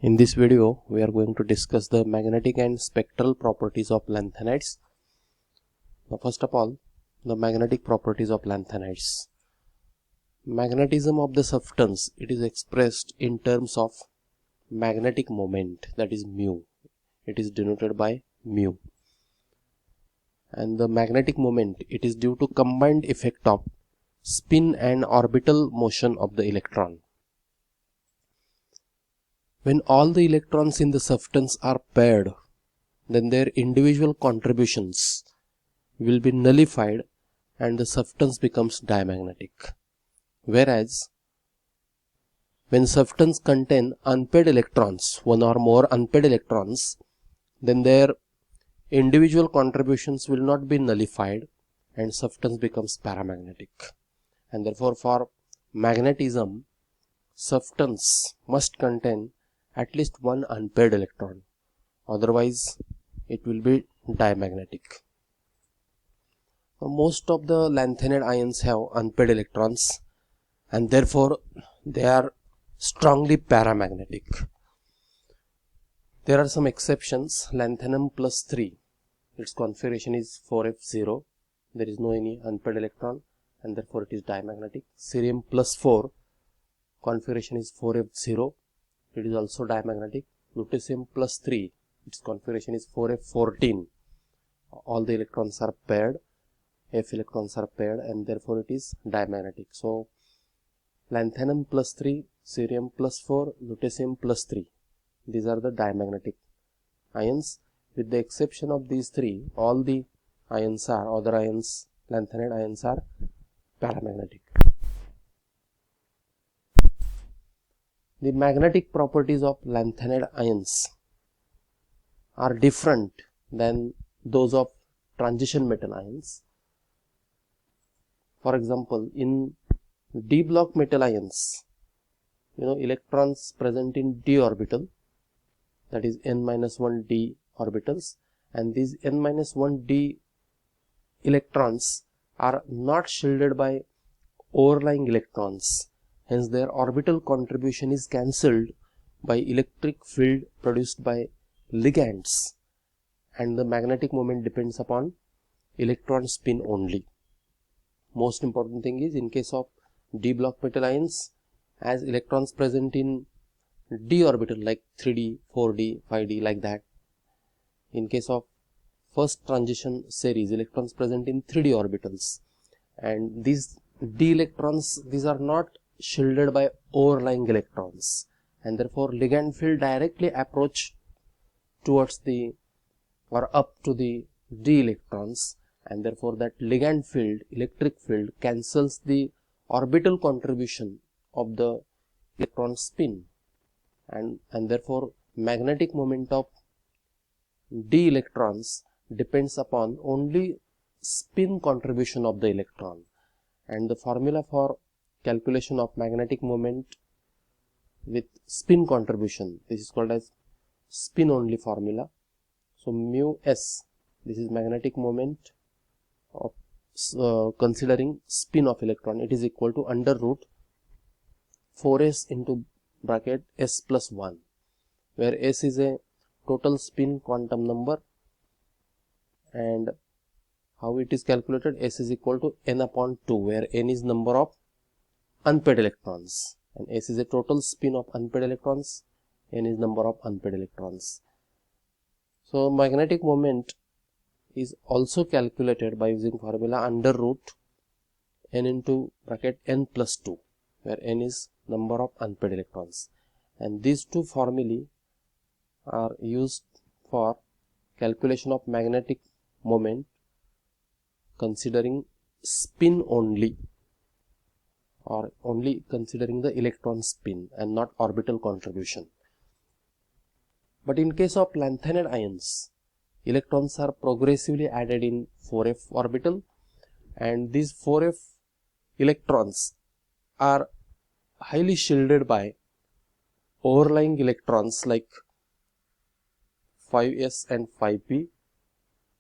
In this video, we are going to discuss the magnetic and spectral properties of lanthanides. Now, first of all, the magnetic properties of lanthanides. Magnetism of the substance, it is expressed in terms of magnetic moment, that is mu. It is denoted by mu. And the magnetic moment, it is due to combined effect of spin and orbital motion of the electron. When all the electrons in the substance are paired, then their individual contributions will be nullified and the substance becomes diamagnetic. Whereas, when substance contain unpaired electrons, one or more unpaired electrons, then their individual contributions will not be nullified and substance becomes paramagnetic. And therefore, for magnetism, substance must contain at least one unpaired electron, otherwise it will be diamagnetic. Most of the lanthanide ions have unpaired electrons and therefore they are strongly paramagnetic. There are some exceptions. Lanthanum plus 3, its configuration is 4f0, there is no any unpaired electron and therefore it is diamagnetic. Cerium plus 4, configuration is 4f0, it is also diamagnetic. Lutetium plus 3, its configuration is 4f14, all the electrons are paired, f electrons are paired and therefore it is diamagnetic. So lanthanum plus 3, cerium plus 4, lutetium plus 3, these are the diamagnetic ions. With the exception of these three, all the ions are, other ions, lanthanide ions are paramagnetic. The magnetic properties of lanthanide ions are different than those of transition metal ions. For example, in d block metal ions, electrons present in d orbital, that is n-1 d orbitals, and these n-1 d electrons are not shielded by overlying electrons. Hence, their orbital contribution is cancelled by electric field produced by ligands, and the magnetic moment depends upon electron spin only. Most important thing is, in case of d block metal ions, as electrons present in d orbital like 3d, 4d, 5d, like that. In case of first transition series, electrons present in 3d orbitals, and these d electrons, these are not shielded by overlying electrons, and therefore ligand field directly approach towards the or up to the d electrons, and therefore that ligand field, electric field, cancels the orbital contribution of the electron spin, and therefore magnetic moment of d electrons depends upon only spin contribution of the electron. And the formula for calculation of magnetic moment with spin contribution, this is called as spin only formula. So mu s, this is magnetic moment of considering spin of electron, it is equal to under root 4s into bracket s plus 1, where s is a total spin quantum number, and how it is calculated, s is equal to n upon 2, where n is number of unpaired electrons and s is a total spin of unpaired electrons, n is number of unpaired electrons. So magnetic moment is also calculated by using formula under root n into bracket n plus 2, where n is number of unpaired electrons, and these two formulae are used for calculation of magnetic moment considering spin only, or only considering the electron spin and not orbital contribution. But in case of lanthanide ions, electrons are progressively added in 4f orbital, and these 4f electrons are highly shielded by overlying electrons like 5s and 5p.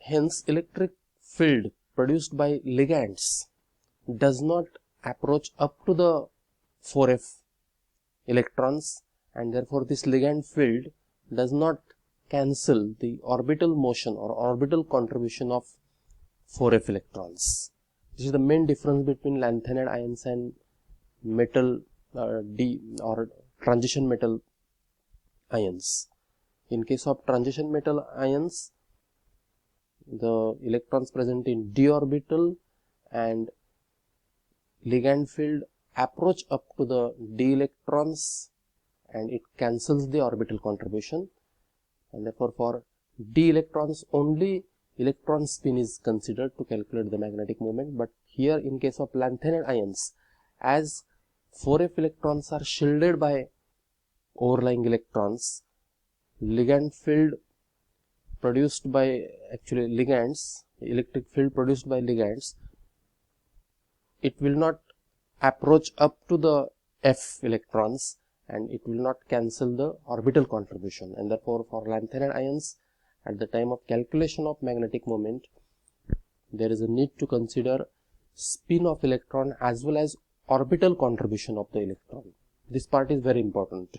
Hence, electric field produced by ligands does not approach up to the 4f electrons, and therefore this ligand field does not cancel the orbital motion or orbital contribution of 4f electrons. This is the main difference between lanthanide ions and metal D or transition metal ions. In case of transition metal ions, the electrons present in d orbital and ligand field approach up to the d electrons and it cancels the orbital contribution, and therefore for d electrons only electron spin is considered to calculate the magnetic moment. But here in case of lanthanide ions, as 4f electrons are shielded by overlying electrons, ligand field produced by ligands, electric field produced by ligands, it will not approach up to the f electrons and it will not cancel the orbital contribution, and therefore for lanthanide ions at the time of calculation of magnetic moment there is a need to consider spin of electron as well as orbital contribution of the electron. This part is very important.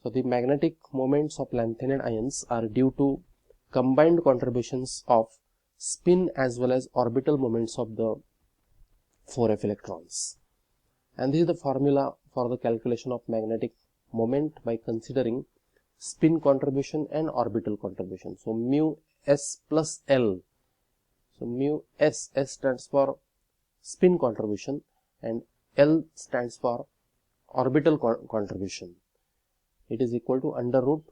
So the magnetic moments of lanthanide ions are due to combined contributions of spin as well as orbital moments of the 4f electrons. And this is the formula for the calculation of magnetic moment by considering spin contribution and orbital contribution. So mu s plus L. So mu s stands for spin contribution and L stands for orbital contribution. It is equal to under root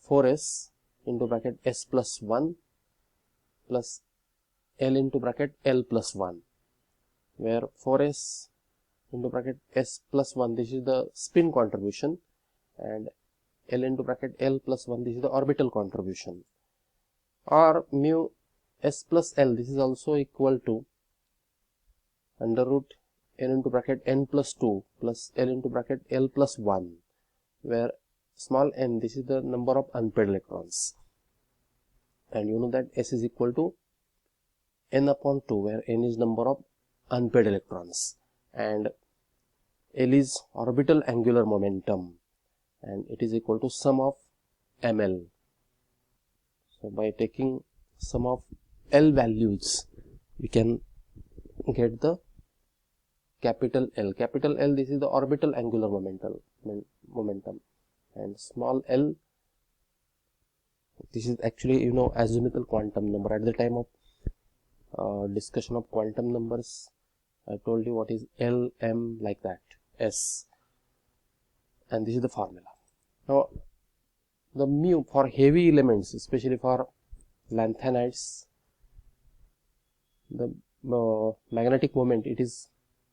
4s into bracket s plus 1 plus L into bracket L plus 1, where 4s into bracket s plus 1, this is the spin contribution, and L into bracket L plus 1, this is the orbital contribution. Or mu s plus L, this is also equal to under root n into bracket n plus 2 plus L into bracket L plus 1, where small n, this is the number of unpaired electrons, and you know that s is equal to n upon 2, where n is number of unpaired electrons, and L is orbital angular momentum, and it is equal to sum of ml. So by taking sum of L values, we can get the capital L. Capital L, this is the orbital angular momentum, and small l, this is actually azimuthal quantum number. At the time of discussion of quantum numbers, I told you what is L, M, like that, S, and this is the formula. Now the mu for heavy elements, especially for lanthanides, the magnetic moment, it is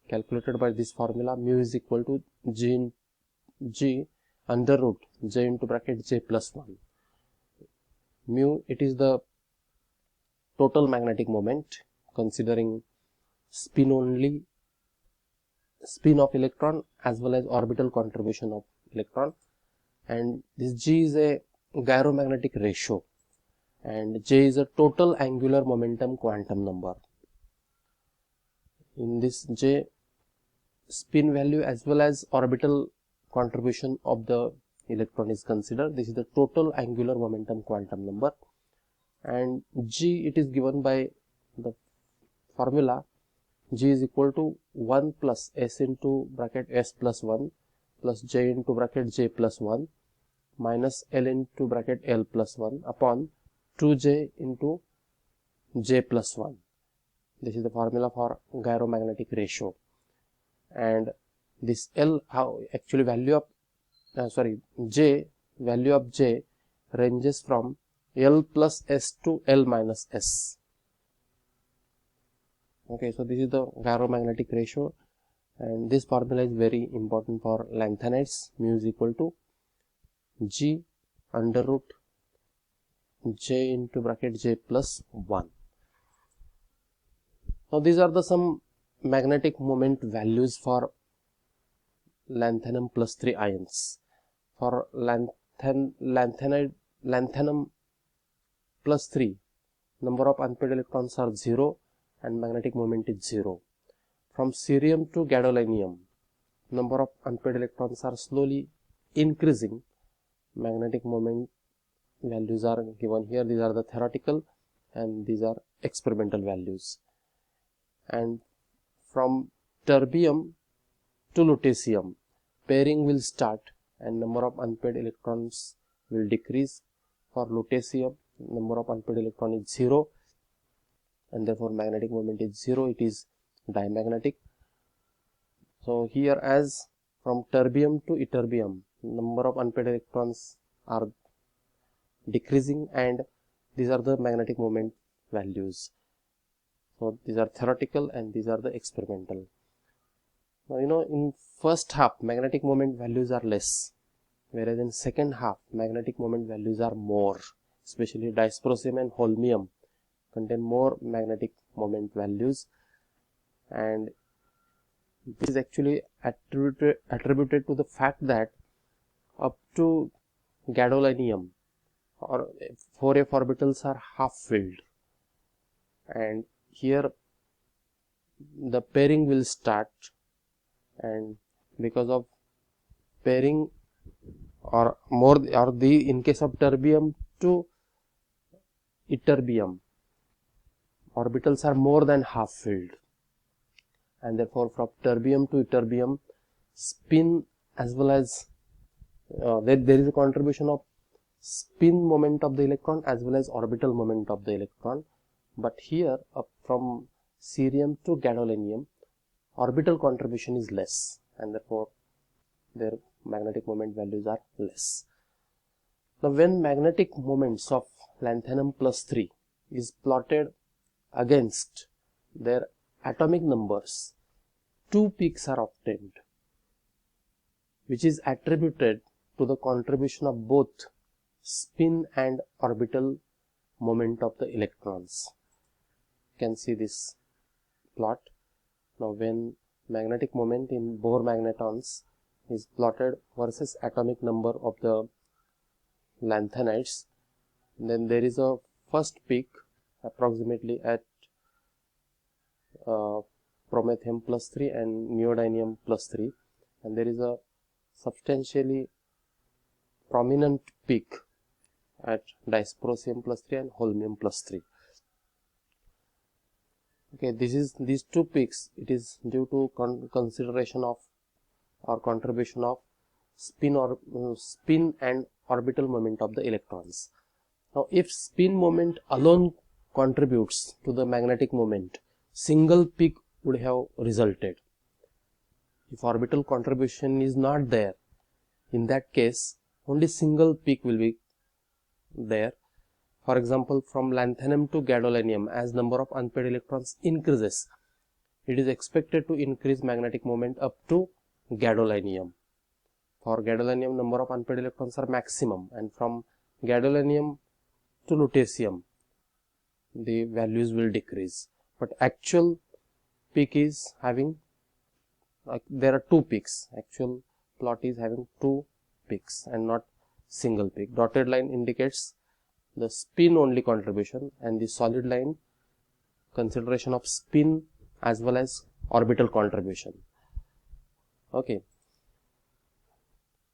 calculated by this formula. Mu is equal to G under root J into bracket J plus 1. Mu, it is the total magnetic moment considering spin only, spin of electron as well as orbital contribution of electron, and this G is a gyromagnetic ratio and J is a total angular momentum quantum number. In this J, spin value as well as orbital contribution of the electron is considered. This is the total angular momentum quantum number, and G, it is given by the formula G is equal to 1 plus S into bracket S plus 1 plus J into bracket J plus 1 minus L into bracket L plus 1 upon 2J into J plus 1. This is the formula for gyromagnetic ratio, and this L, actually value of J, value of J ranges from L plus S to L minus S. Okay, so this is the gyromagnetic ratio, and this formula is very important for lanthanides. Mu is equal to G under root J into bracket J plus 1. Now these are the some magnetic moment values for lanthanum plus 3 ions. For lanthanum plus 3, number of unpaired electrons are 0 and magnetic moment is 0. From cerium to gadolinium, number of unpaired electrons are slowly increasing magnetic moment values are given here. These are the theoretical and these are experimental values. And from terbium to lutetium, pairing will start and number of unpaired electrons will decrease. For lutetium, number of unpaired electron is 0 and therefore magnetic moment is 0. It is diamagnetic. So here, as from terbium to ytterbium, number of unpaired electrons are decreasing and these are the magnetic moment values. So these are theoretical and these are the experimental. Now in first half magnetic moment values are less, whereas in second half magnetic moment values are more. Especially dysprosium and holmium contain more magnetic moment values, and this is actually attributed to the fact that up to gadolinium or 4f orbitals are half filled, and here the pairing will start, and because of pairing or more or the in case of terbium to ytterbium, orbitals are more than half filled, and therefore from terbium to ytterbium, spin as well as there is a contribution of spin moment of the electron as well as orbital moment of the electron. But here from cerium to gadolinium, orbital contribution is less and therefore their magnetic moment values are less. Now when magnetic moments of lanthanum plus 3 is plotted against their atomic numbers, two peaks are obtained, which is attributed to the contribution of both spin and orbital moment of the electrons. You can see this plot. Now when magnetic moment in Bohr magnetons is plotted versus atomic number of the lanthanides, then there is a first peak approximately at promethium plus 3 and neodymium plus 3, and there is a substantially prominent peak at dysprosium plus 3 and holmium plus 3. Okay, these two peaks, it is due to consideration of or contribution of spin and orbital moment of the electrons. Now if spin moment alone contributes to the magnetic moment, single peak would have resulted. If orbital contribution is not there, in that case only single peak will be there. For example, from lanthanum to gadolinium, as number of unpaired electrons increases, it is expected to increase magnetic moment up to gadolinium. For gadolinium, number of unpaired electrons are maximum, and from gadolinium to lutetium, the values will decrease. But actual peak is having, there are two peaks. Actual plot is having two peaks and not single peak. Dotted line indicates the spin only contribution, and the solid line consideration of spin as well as orbital contribution. Okay.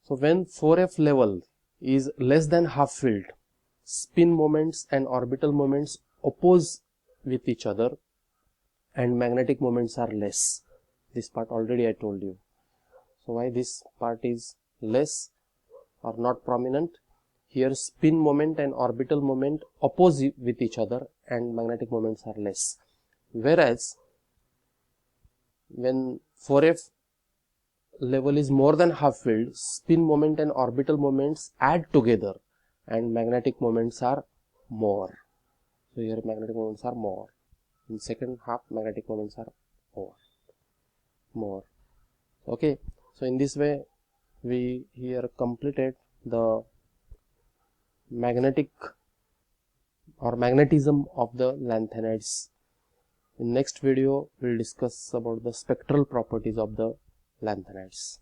So when 4f level is less than half filled, spin moments and orbital moments oppose with each other and magnetic moments are less. This part already I told you. So why this part is less or not prominent? Here spin moment and orbital moment oppose with each other and magnetic moments are less. Whereas when 4f level is more than half filled, spin moment and orbital moments add together and magnetic moments are more. So here magnetic moments are more. In second half magnetic moments are more. Okay. So in this way we here completed the magnetic or magnetism of the lanthanides. In next video we will discuss about the spectral properties of the lanthanides.